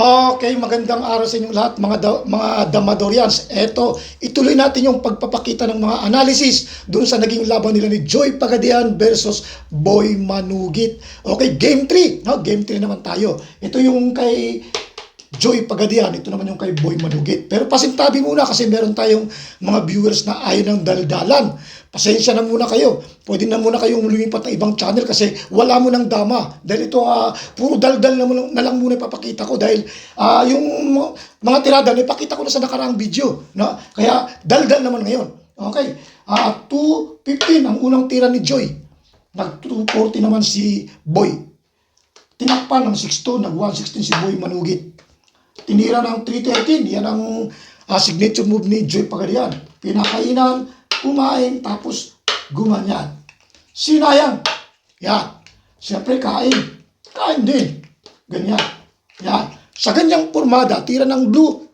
Okay, magandang araw sa inyong lahat mga Damadorians. Ituloy natin yung pagpapakita ng mga analysis doon sa naging laban nila ni Joy Pagadian versus Boy Manugit. Okay, game 3. No, game 3 naman tayo. Ito yung kay Joy Pagadian, ito naman yung kay Boy Manugit. Pero pasintabi muna kasi meron tayong mga viewers na ayaw ng daldalan. Pasensya na muna kayo. Pwede na muna kayong lumipat ng ibang channel kasi wala mo ng dama. Dahil ito, puro daldal na lang muna ipapakita ko dahil yung mga tirada, ipakita ko na sa nakaraang video. No? Kaya daldal naman ngayon. Okay, 2:15 ang unang tira ni Joy. Nag-240 naman si Boy. Tinakpan ng 6-2, nag-116 si Boy Manugit. Tinira ng 313, yan ang signature move ni Joy Pagadian. Pinakainan, kumain, tapos gumanyan. Sinayang. Yan. Siyempre kain. Kain din. Ganyan. Yan. Sa ganyang pormada, tira ng blue.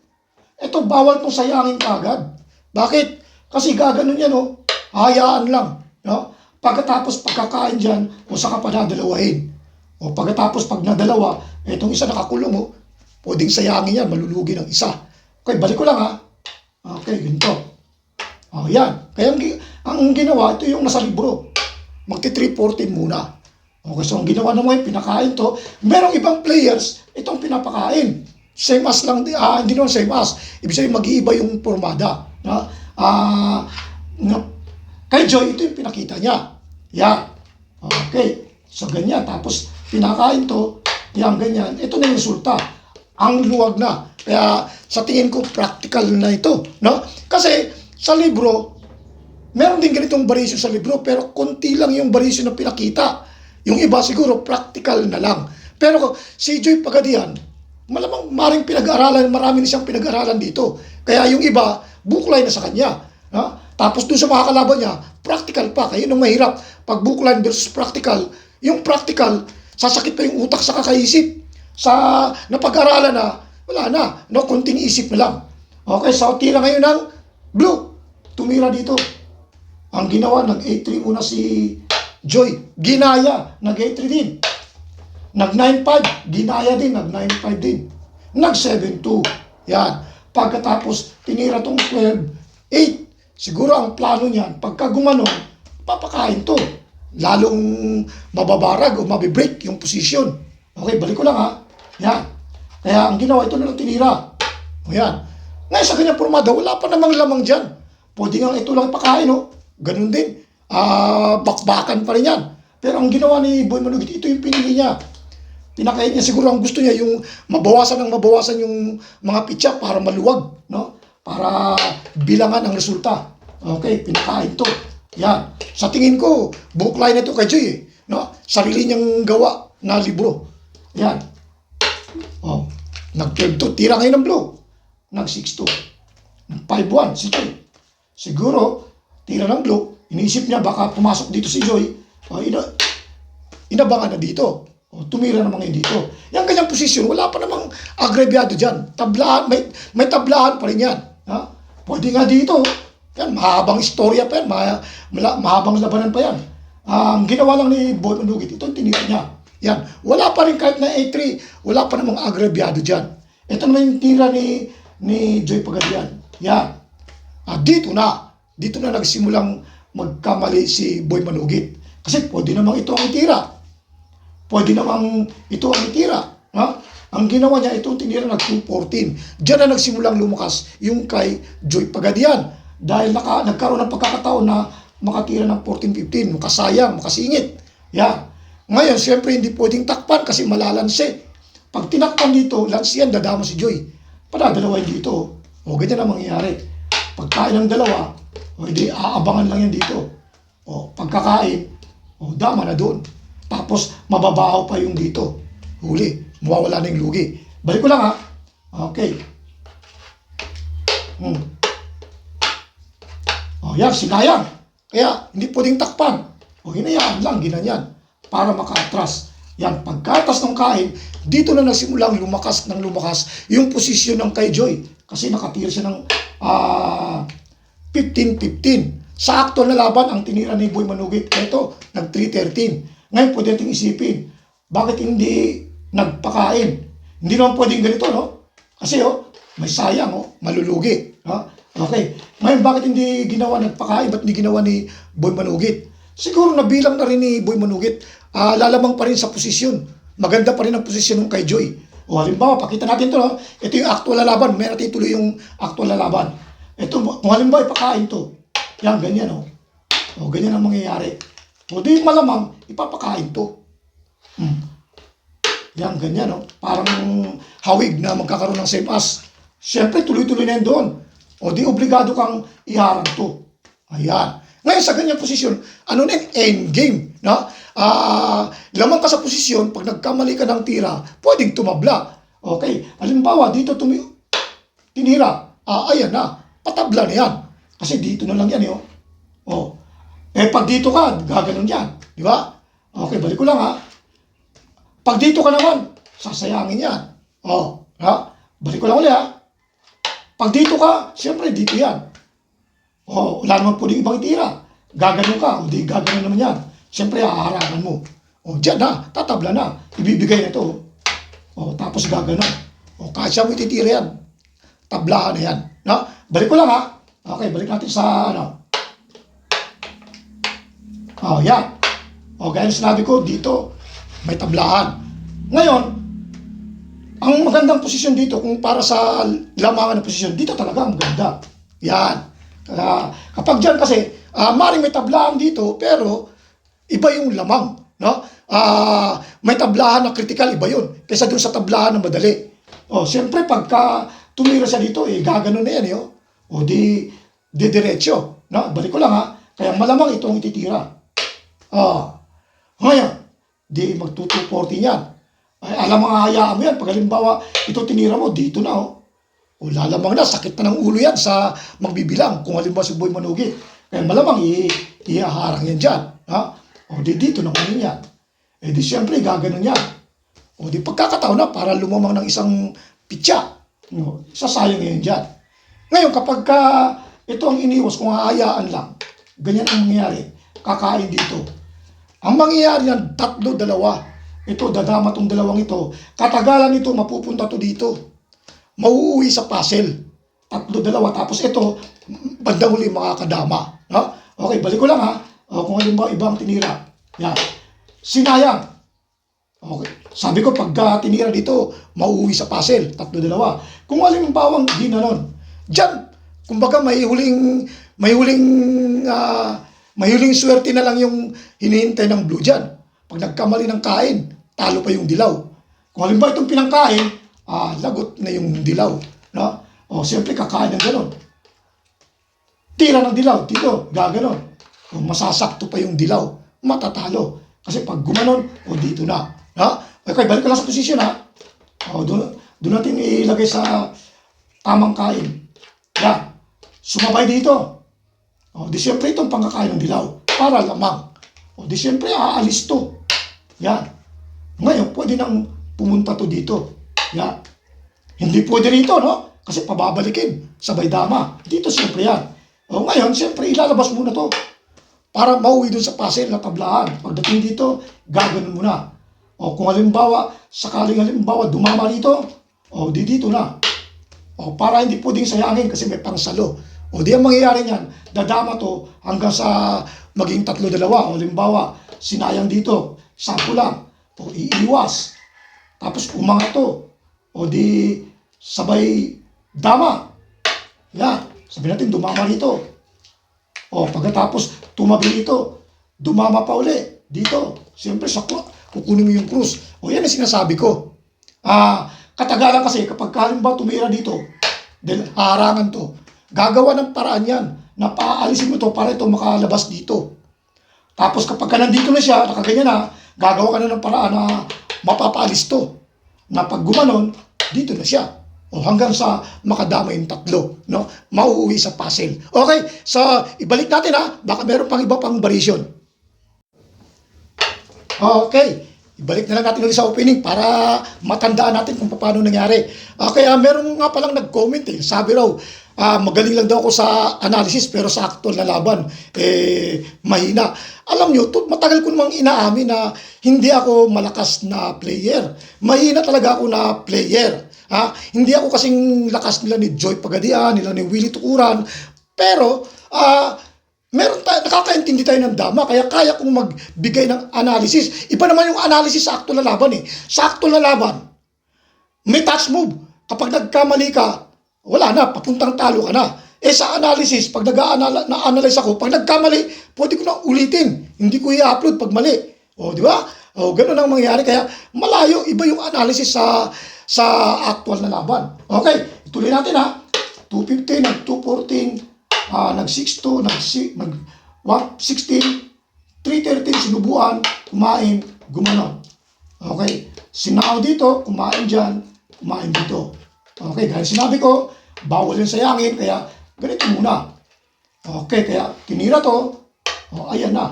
Ito, bawal itong sayangin kagad. Bakit? Kasi gaganon yan, oh. Hayaan lang. No? Pagkatapos pagkakain dyan, o saka pa nadalawahin. O pagkatapos pag nadalawa, itong isa nakakulong, oh. Pwedeng sayangin yan, malulugi ng isa. Okay, balik ko lang ha. Okay, ganito. Oh, yan. Kaya ang ginawa, ito yung nasa libro. Magti-314 muna. Okay, so ang ginawa naman, pinakain to. Merong ibang players, itong pinapakain. Same as lang, hindi naman same as. Ibig sabihin, mag-iiba yung pormada. Kay Joy, ito yung pinakita niya. Yan. Okay. So, ganyan. Tapos, pinakain to. Yan, ganyan. Ito na yung resulta. Ang luwag na. Kaya sa tingin ko practical na ito, no? Kasi sa libro, meron din ganitong variation sa libro pero konti lang yung variation na pinakita. Yung iba siguro practical na lang. Pero si Joy Pagadian, malamang maring pinag-aralan, marami na siyang pinag-aralan dito. Kaya yung iba, buklay na sa kanya. No? Tapos doon sa mga kalaban niya, practical pa. Kaya yun ang mahirap. Pag buklay versus practical, yung practical, sasakit pa yung utak sa kakaisip. Sa napag-aralan na, wala na. No, konting isip na lang. Okay, so tira ngayon ng blue. Tumira dito. Ang ginawa, nag-8-3 muna si Joy. Ginaya, nag-8-3 din. Nag-9-5, ginaya din, nag-9-5 din. Nag-7-2. Yan. Pagkatapos, tinira tong 12-8. Siguro ang plano niyan, pagka gumanon, papakain to. Lalong mababarag o mabibreak yung position. Okay, balik ko lang ha. Yan. Kaya ang ginawa, ito na lang tinira. O yan. Ngayon sa kanyang pormada, wala pa namang lamang dyan. Pwede nga ito lang pakain, no? Ganun din. Bakbakan pa rin yan. Pero ang ginawa ni Boy Manugit, ito yung pinili niya. Pinakain niya, siguro ang gusto niya, yung mabawasan yung mga pitsa para maluwag, no? Para bilangan ang resulta. Okay, pinakain to. Yan. Sa tingin ko, bookline na ito kay Joy, no? Sarili niyang gawa na libro. Yan. Oh, nag-12-2. Tira ngayon ng blue. Nag-6-2. Nag-5-1 si Joy. Siguro, tira ng blue. Iniisip niya baka pumasok dito si Joy. Inabangan na dito. Tumira naman ngayon dito. Yung kanyang posisyon, wala pa namang agrebyado dyan. Tablaan, may tablaan pa rin yan. Ha? Pwede nga dito. Yan, mahabang istorya pa yan. Mahabang labanan pa yan. Ang ginawa lang ni Boy Manugit, ito tinira niya. Yan. Wala pa rin kahit na A3, wala pa namang agrebyado dyan. Ito naman yung tira ni Joy Pagadian. Yan. Dito na nagsimulang magkamali si Boy Manugit. Kasi pwede namang ito ang itira. Pwede namang ito ang itira. Ha? Ang ginawa niya, ito tinira nag-214. Diyan na nagsimulang lumakas yung kay Joy Pagadian. Dahil nagkaroon ng pagkakataon na makatira ng 14-15, makasayang, makasingit. Yan. Ngayon, siyempre hindi pwedeng takpan kasi malalansi. Pag tinakpan dito, lansi yan, dadama si Joy. Padadalawain dito. O, ganyan ang mangyayari. Pagkain ng dalawa, o hindi, aabangan lang yan dito. O, pagkakain, o, dama na doon. Tapos, mababaho pa yung dito. Huli, mawawala na yung lugi. Balik ko lang ha. Okay. O, yan, sinayang. Kaya, hindi pwedeng takpan. O, hinayaan lang, ginanyan. Para maka-atras. Yan, pagkatas ng kain, dito na nagsimulang lumakas yung posisyon ng kay Joy. Kasi nakatira siya ng 15-15. Sa actual na laban, ang tinira ni Boy Manugit, ito, nag-3-13. Ngayon, pwede natin isipin, bakit hindi nagpakain? Hindi naman pwedeng ganito, no? Kasi, may sayang, malulugi. Okay. Ngayon, bakit hindi ginawa, nagpakain, ba't hindi ginawa ni Boy Manugit? Siguro nabilang na rin ni Boy Manugit, lalamang pa rin sa posisyon. Maganda pa rin ang posisyon ng kay Joy. O halimbawa, pakita natin to, no? Ito yung actual na laban. May natin tuloy yung actual na laban. Ito, kung halimbawa, ipakain to. Yan, ganyan, O, ganyan ang mangyayari. O, di malamang, ipapakain to. Yan, ganyan, Parang hawig na magkakaroon ng same as. Siyempre, tuloy-tuloy na yun doon. O, di obligado kang iharang to. Ayan. Ngayon, sa ganyang posisyon, ano na yung end game, no? Lamang ka sa posisyon, pag nagkamali ka ng tira, pwedeng tumabla. Okay? Halimbawa, dito tinira. Ayan na. Patabla na yan. Kasi dito na lang yan, pag dito ka, gaganon yan. Di ba? Okay, balik ko lang, Pag dito ka naman, sasayangin yan. Balik ko lang ulit, Pag dito ka, siyempre dito yan. Wala naman pwedeng ibang itira. Gaganon ka, o di gaganon naman yan. Siyempre, haharangan mo. Diyan na, tatabla na. Ibibigay na ito. Tapos gaganon. Kahit siya mo ititira yan. Tablahan na yan. Balik ko lang, Okay, balik natin sa, yan. Gaya sinabi ko, dito, may tablahan. Ngayon, ang magandang posisyon dito, kung para sa lamangan ng posisyon, dito talaga ang maganda. Yan. Kapag dyan kasi, maring may tablahan dito, pero iba yung lamang. May tablahan na critical, iba yun. Kaysa dun sa tablahan na madali. Siyempre, pagka tumira siya dito, gaganon na yan, di diretso. Balik ko lang, Kaya malamang itong ititira. Ngayon, di mag-240 yan. Alam mga hayaan mo yan. Pag halimbawa, ito tinira mo, dito na, lalamang na, sakit na ng ulo yan sa magbibilang. Kung halimbawa si Boy Manugit. Kaya malamang, ihaharang yan dyan. Di dito naman yan. Di siyempre, gaganon yan. Di pagkakataon na, para lumamang ng isang pitya. Sasayang yan dyan. Ngayon, kapag ito ang iniwas, kung hahayaan lang, ganyan ang mangyayari. Kakain dito. Ang mangyayari yan, 3-2. Ito, dadama tong dalawang ito. Katagalan nito, mapupunta to dito. Mauuwi sa puzzle. 3-2. Tapos ito, bandang huli makakadama. Okay, balik ko lang, kung halimbawa ibang tinira. Yan. Sinayang. Okay. Sabi ko, pagka tinira dito, mauuwi sa puzzle. 3-2. Kung halimbawa ginanon, dyan, kumbaga may huling swerte na lang yung hinihintay ng blue dyan. Pag nagkamali ng kain, talo pa yung dilaw. Kung halimbawa itong pinangkain, lagot na yung dilaw. Siyempre kakain ng ganon. Tira ng dilaw, dito, gaganon. Masasakto pa yung dilaw, matatalo. Kasi pag gumanon, dito na. Okay, balik ka lang sa posisyon, doon natin ilagay sa tamang kain. Yan. Sumabay dito. Di siyempre itong pangkakain ng dilaw. Para lamang. Di siyempre aalis to. Yan. Ngayon, pwede nang pumunta to dito. Yan. Hindi pwede rito, Kasi pababalikin. Sabay dama. Dito siyempre yan. Ngayon, siyempre ilalabas muna to. Para mauwi dun sa puzzle na tablahan. Pagdating dito, gaganon mo na. Kung sakaling halimbawa, dumama rito, di dito na. Para hindi pwedeng sayangin kasi may pangsalo. Di ang mangyayari niyan, dadama to hanggang sa maging 3-2. Halimbawa, sinayang dito, 10 lang. Iiwas. Tapos umangat to. Di sabay dama. Yan. Sabi natin, dumama rito. Pagkatapos, tumabi dito. Dumama pa uli. Dito. Siyempre, kukunin mo yung krus. Yan ang sinasabi ko. Katagalan kasi kapag halimbawa tumira dito, dahil harangan to, gagawa ng paraan yan na paaalisin mo to para ito makalabas dito. Tapos kapag nandito na siya, nakaganyan na, gagawa ka na ng paraan na mapapaalis to. Na pag gumanon, dito na siya. Hanggang sa makadama yung 3, mauuwi sa puzzle. Okay, so ibalik natin baka meron pang iba pang variation. Okay, ibalik na lang natin ulit sa opening para matandaan natin kung paano nangyari. Kaya meron nga palang nag-comment Sabi raw, magaling lang daw ako sa analysis pero sa actual na laban, mahina. Alam nyo, matagal ko namang inaamin na hindi ako malakas na player. Mahina talaga ako na player. Hindi ako kasing lakas nila ni Joy Pagadian, nila ni Willie Tukuran. Pero, nakakaintindi tayo ng dama, kaya kaya kong magbigay ng analysis. Iba naman yung analysis sa actual na laban eh. Sa actual na laban, may touch move. Kapag nagkamali ka, wala na, papuntang talo ka na. Sa analysis, pag na-analyze ako, pag nagkamali, pwede ko na ulitin. Hindi ko i-upload pag mali. Di ba? Ganun ang mangyayari. Kaya malayo, iba yung analysis sa actual na laban. Okay, ituloy natin 215, nag-214, nag-6-2, nag-116, 313, sinubuan, kumain, gumanon. Okay, sinao dito, kumain dyan, kumain dito. Okay, dahil sinabi ko, bawal yung sayangin, kaya ganito muna. Okay, kaya tinira to, ayan na,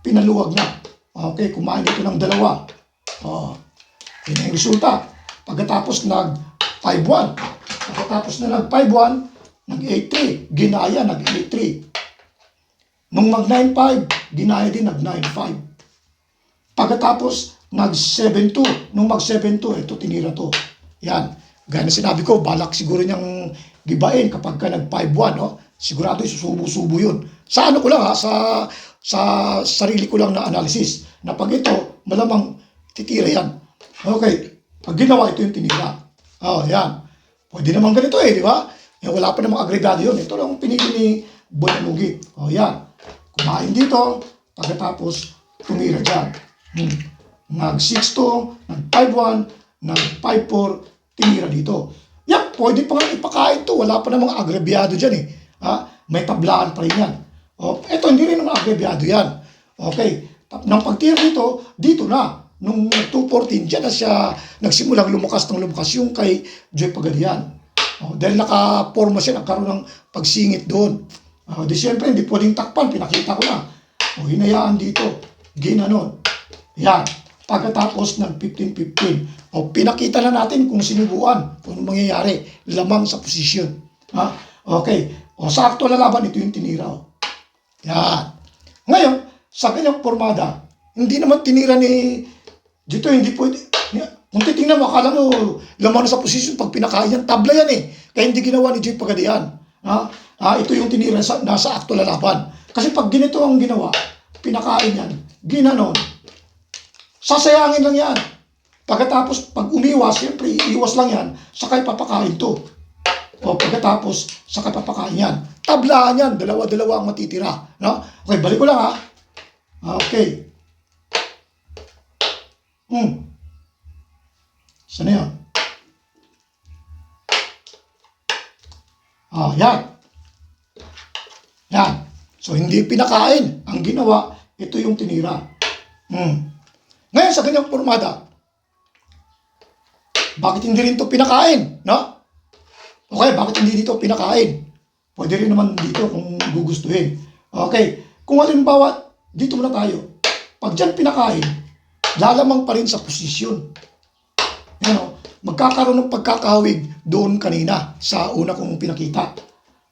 pinaluwag na. Okay, kumain dito ng dalawa. Yun ang resulta. Pagkatapos nag-5-1, nag-8-3, ginaya, nag-8-3. Nung mag-9-5, ginaya din, nag-9-5. Pagkatapos, nag-7-2. Nung mag-7-2, ito, tinira to. Yan. Gaya na sinabi ko, balak siguro niyang gibain kapag ka nag-5-1, no? Sigurado susubo-subo yun. Sa ano ko lang sa sarili ko lang na analysis. Na pag ito, malamang titira yan. Okay. Pag ginawa, ito yung tinira. Yan. Pwede naman ganito di ba? Wala pa namang agregado yun. Ito lang pinili ni Bonalugit. Yan. Kumain dito, pagkatapos tumira dyan. Nag-6-2, nag-5-1, nag-5-4, tinira dito. Yan, pwede pa nga ipakain to. Wala pa namang agrebyado dyan May tablaan pa rin yan. Ito, hindi rin naman agrebyado yan. Okay. Nang pagtira dito na. Nung 214, dyan na siya nagsimulang lumakas yung kay Joy Pagadian. Dahil naka-forma siya, nagkaroon ng pagsingit doon. Di siyempre, hindi pwedeng takpan, pinakita ko na. Hinayaan dito, ginanon. Yan. Pagkatapos ng 15-15, pinakita na natin kung sinubuan, kung anong mangyayari, lamang sa posisyon. Okay. Sa actual na laban, ito yung tinira. Yan. Ngayon, sa kanyang formada, hindi naman tinira ni dito, hindi pwede. Kung titingnan mo, akala mo, lamang na sa posisyon pag pinakain yan, tabla yan Kaya hindi ginawa ni Joy Pagadian. Ito yung tinira nasa actual na laban. Kasi pag ganito ang ginawa, pinakain yan, ginanon, sasayangin lang yan. Pagkatapos, pag umiwas, siyempre, iiwas lang yan, sakay papakain to. Pagkatapos, sakay papakain yan. Tablaan yan, dalawa-dalawa ang matitira. Okay, balik ko lang Okay. Saan yan? Yan. Yan. So, hindi pinakain. Ang ginawa, ito yung tinira. Ngayon, sa ganyang formada, bakit hindi rin ito pinakain? Okay, bakit hindi dito pinakain? Pwede rin naman dito kung gugustuhin. Okay, kung halimbawa, dito muna tayo. Pag dyan pinakain, lalamang pa rin sa posisyon. Magkakaroon ng pagkakahawig doon kanina sa una kong pinakita.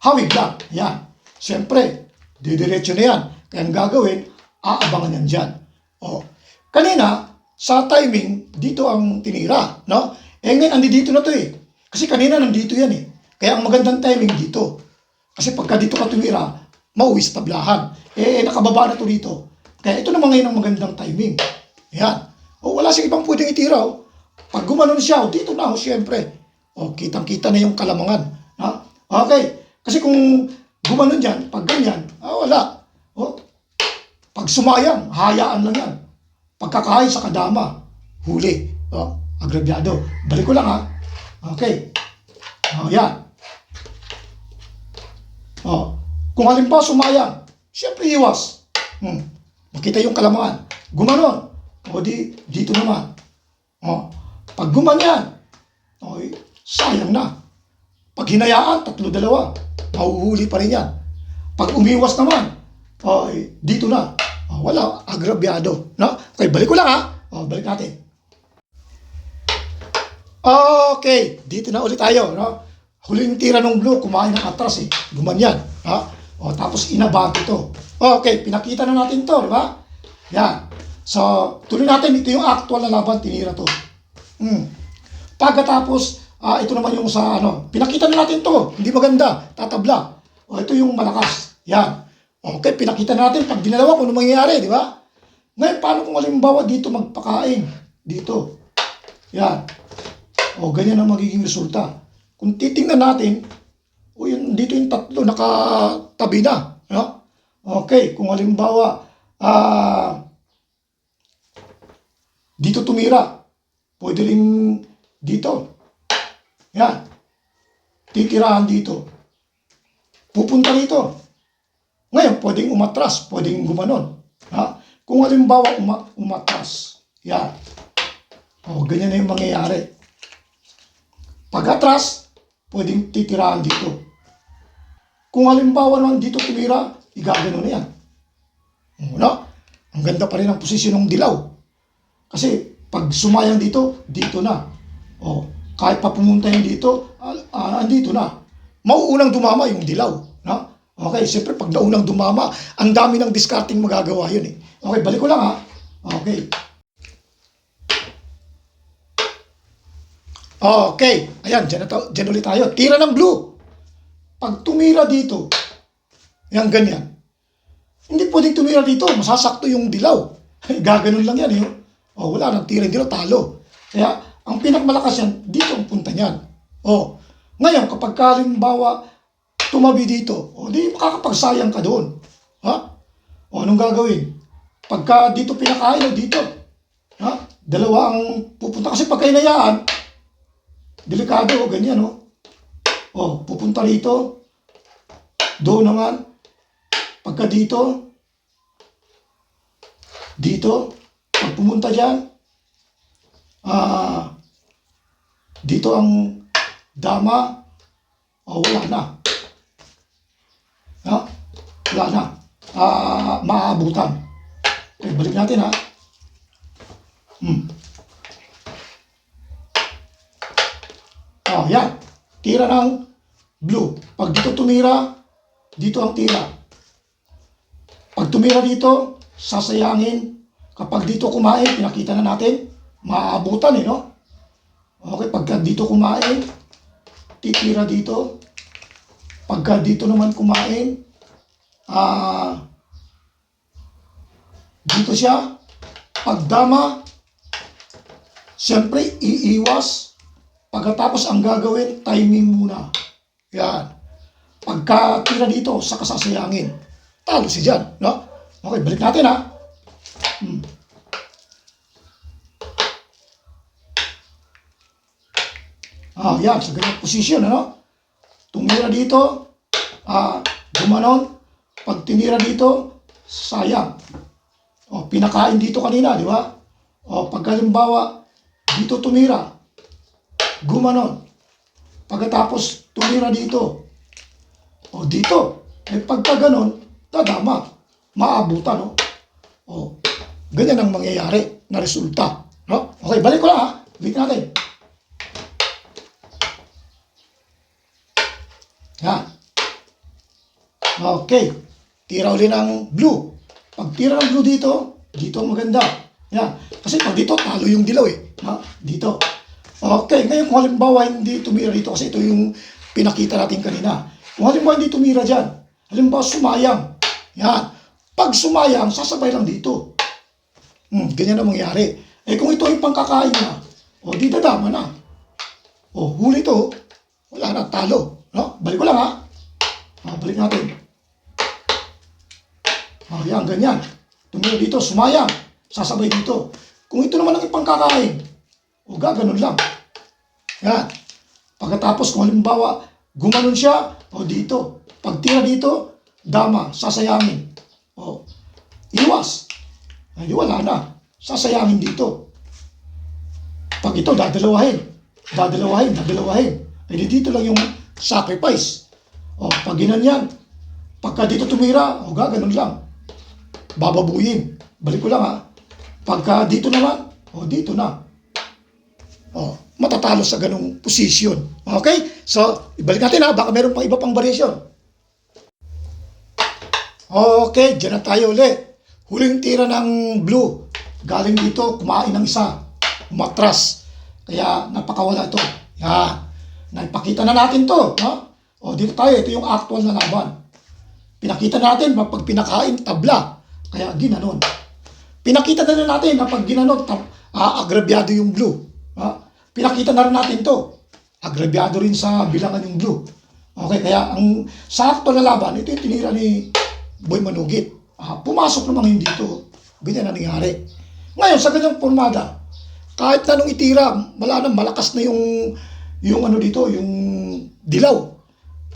Hawig lang. Yan. Siyempre, didiretso na yan. Kaya ang gagawin, aabangan yan dyan. Kanina, sa timing, dito ang tinira. Ngayon, andito na to Kasi kanina nandito yan Kaya ang magandang timing dito. Kasi pagka dito ka tumira, mauwi sa tablahan. Nakababa na to dito. Kaya ito naman ngayon ang magandang timing. Yan. Wala siyang ibang pwedeng itira. Pag gumanon siya, dito na siyempre. Kitang-kita na yung kalamangan. Okay. Kasi kung gumanon dyan, pag ganyan, wala. Pag sumayang, hayaan lang yan. Pagkakain sa kadama, huli. Agrabyado. Balik ko lang Okay. Yan. Kung halimbawa sumayang, siyempre iwas. Makita yung kalamangan. Gumanon. Dito naman. Pag gumanyan, sayang na. Pag hinayaan, 3-2, mahuhuli pa rin yan. Pag umiwas naman, dito na. Wala, agrabyado. Okay, balik ko lang balik natin. Okay, dito na ulit tayo. huling tira ng blue, kumain ng atras eh. Gumanyan. Ha? O, tapos inabante to. Okay, pinakita na natin to, di ba? Yan. So, tuloy natin. Ito yung actual na laban, tinira to. Pagkatapos, ito naman yung sa ano, pinakita na natin to. Hindi maganda, tatabla. O, ito yung malakas. Yan. Okay, pinakita natin pag dinalawa kung ano mangyayari, di ba? Ngayon, paano kung halimbawa dito magpakain? Dito. Yan. O, ganyan ang magiging resulta. Kung titingnan natin, o yun, dito yung tatlo, nakatabi na. No? Okay, kung halimbawa, dito tumira, pwede rin dito. Yan. Titirahan dito. Pupunta rito. Ngayon, pwedeng umatras, pwedeng gumanon. Ha? Kung halimbawa umatras, yan. O, ganyan na yung mangyayari. Pag atras, pwedeng titirahan dito. Kung halimbawa naman dito tumira, igagano na yan. Una, ang ganda pa rin ang posisyon ng dilaw. Kasi pag sumayang dito, dito na. O, kahit pa pumunta yung dito, andito na. Mauunang dumama yung dilaw. Na? Okay, siyempre pag naunang dumama, ang dami ng discarding magagawa yun eh. Okay, balik ko lang ha. Okay. Okay, ayan, dyan ulit tayo. Tira ng blue. Pag tumira dito, yan ganyan. Hindi pwedeng tumira dito, masasakto yung dilaw. Gaganon lang yan eh. O, wala nang tira yung dilaw, talo. Kaya, ang pinakmalakas yan, dito ang punta niyan. O, ngayon, kapag halimbawa, tumabi dito, o, di makakapagsayang ka doon. Ha? O, anong gagawin? Pagka dito pinakain, o dito. Ha? Dalawa ang pupunta. Kasi pagka inayaan, delikado, ganyan, no? O, pupunta rito. Doon naman. Pagka dito. Dito. Pag pumunta dyan. Dito ang dama. O, wala na. Ha? Wala na. Maabutan. Okay, balik natin, ha? Yan. Tira ng blue. Pag dito tumira, dito ang tira. Pag tumira dito, sasayangin. Kapag dito kumain, pinakita na natin, maaabutan eh, no? Okay, pagka dito kumain, titira dito. Pagka dito naman kumain, dito siya. Pagdama, siyempre, iiwas. Pagkatapos ang gagawin, timing muna. Yan. Pagka tira dito, saka sasayangin. Talo si dyan, no? Okay, balik natin, ha? Yan, sa ganyan posisyon, ano? Tumira dito, gumanon. Pag tinira dito, sayang. O, pinakain dito kanina, di ba? O, pag halimbawa, dito tumira, gumanon. Pagkatapos tumira dito, o dito, pagka ganon, dadama, maabutan, no? O, ganyan ang mangyayari na resulta, no? Okay, balik ko lang, ha? Balik natin. Yan. Okay, tira uli ng blue. Pag tira ng blue dito, dito ang maganda. Yan. Kasi pag dito, talo yung dilaw eh. Ha? Dito. Okay, ngayon kung halimbawa hindi tumira dito, kasi ito yung pinakita natin kanina. Kung halimbawa hindi tumira dyan, halimbawa sumayang. Yan. Pag sumayang, sasabay lang dito. Ganyan ang mangyari. Kung ito yung pangkakain na, o di dadama na. O huli to, wala na, talo. No? Balik ko lang, ha? Balik natin. Yan, ganyan. Tumira dito, sumayang. Sasabay dito. Kung ito naman ang ipangkakain, o gaganon lang. Yan. Pagkatapos, kung halimbawa, gumanon siya, o dito. Pag tira dito, dama, sasayangin. O, iwas. Ay, wala na. Sasayangin dito. Pag ito, dadalawahin. Ay, dito lang yung sacrifice. O, pag ginanyan, pagka dito tumira, o gaganon lang. Bababuyin. Balik ko lang, ha. Pagka dito naman, o dito na. O, matatalo sa ganung posisyon. Okay? So, ibalik natin ha, baka meron pang iba pang variation. Okay, dyan na tayo ulit. Huling tira ng blue. Galing dito, kumain ng isa. Umatras. Kaya napakawala ito. Yan. Naipakita na natin to. Ha? O, dito tayo. Ito yung actual na laban. Pinakita natin pag pinakain, tabla. Kaya ginanon. Pinakita na natin na pag ginanon, agrabyado yung blue. Ha? Pinakita na rin natin to. Agrabyado rin sa bilangan yung blue. Okay, kaya ang sa actual na laban, ito yung tinira ni Boy Manugit. Pumasok naman hindi dito. Ganyan na nangyari. Ngayon, sa ganyang formada, kahit na nung itira, wala na, malakas na yung ano dito, yung dilaw.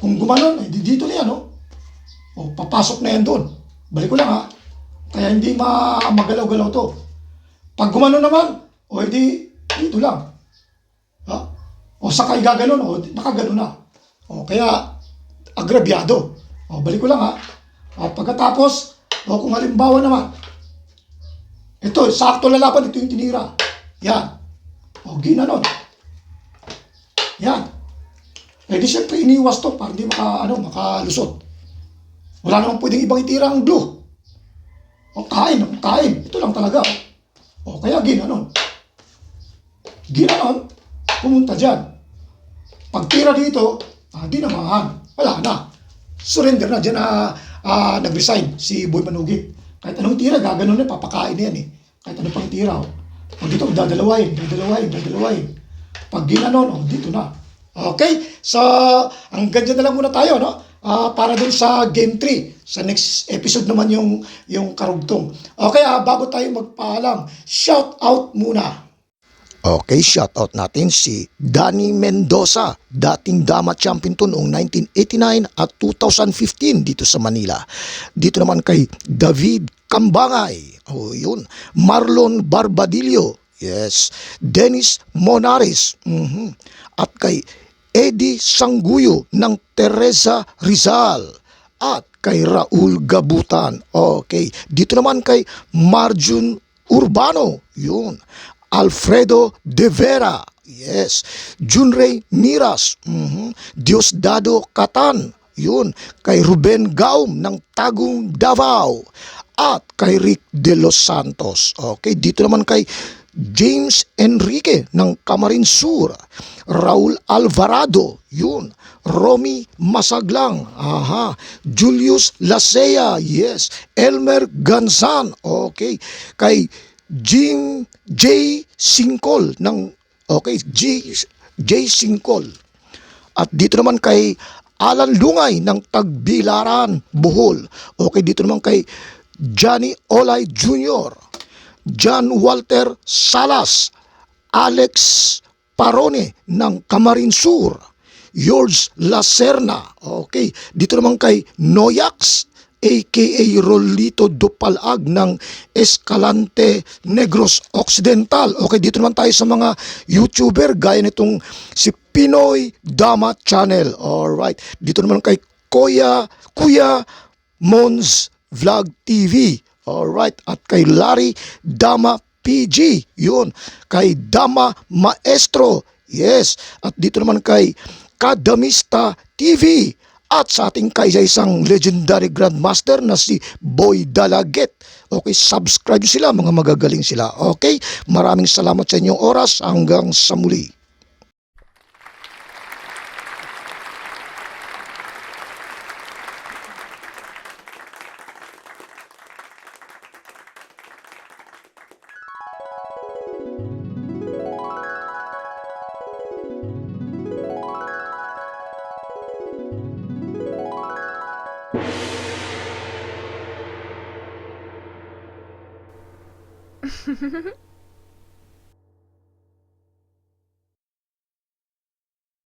Kung gumanon, dito na yan, no? O, papasok na yan doon. Balik ko lang, ha? Kaya hindi magalaw-galaw to. Pag gumanon naman, o hindi, dito lang. Ha? O sakay gaganon, o nakaganon na. O kaya, agrabyado. O, balik ko lang, ha? O, pagkatapos, o kung halimbawa naman, ito, sakto lalaban, ito yung tinira. Yan. O, ginanon. Yan. Eh di syempre iniwas to para hindi makalusot. Wala namang pwedeng ibang itira ang blue. O, kain. Ito lang talaga. O, kaya ginanon. Ginanon, pumunta dyan. Pagtira dito, di naman. Wala na. Surrender na. Dyan nag-resign si Boy Manugit. Kahit anong tira, gaganon na, papakain na yan eh. Kahit anong pang tira. Pag dito, dadalawain. Pag ginanon, dito na. Okay? So, hanggang dyan na lang muna tayo, no? Para dun sa Game 3. Sa next episode naman yung karugtong. Okay, bago tayo magpaalam, shout out muna. Okay, shoutout natin si Danny Mendoza, dating Dama Champion to noong 1989 at 2015 dito sa Manila. Dito naman kay David Kambangay, yun. Marlon Barbadillo, yes. Dennis Monares, at kay Eddie Sangguyo ng Teresa Rizal. At kay Raul Gabutan. Okay, dito naman kay Marjun Urbano, yun. Alfredo De Vera, yes. Junrey Miras, Diosdado Catan, yun. Kay Ruben Gaum ng Tagum Davao. At kay Rick De Los Santos. Okay, dito naman kay James Enrique ng Camarines Sur. Raul Alvarado, yun. Romy Masaglang, Julius Lasea, yes. Elmer Gansan, okay. Kay Jim J. Singkol ng J. Singkol. At dito naman kay Alan Lungay ng Tagbilaran, Bohol. Okay, dito naman kay Johnny Olay Jr., John Walter Salas, Alex Parone ng Camarines Sur, George Lacerna. Okay, dito naman kay Noyax aka Rolito Dupalag ng Escalante Negros Occidental. Okay, dito naman tayo sa mga YouTuber gaya nitong si Pinoy Dama Channel. Alright, dito naman kay Kuya Mons Vlog TV. Alright, at kay Larry Dama PG. Yun, kay Dama Maestro. Yes, at dito naman kay Kadamista TV. At sa ating kaisa-isang legendary grandmaster na si Boy Dalaget. Okay, subscribe sila, mga magagaling sila. Okay, maraming salamat sa inyong oras. Hanggang sa muli.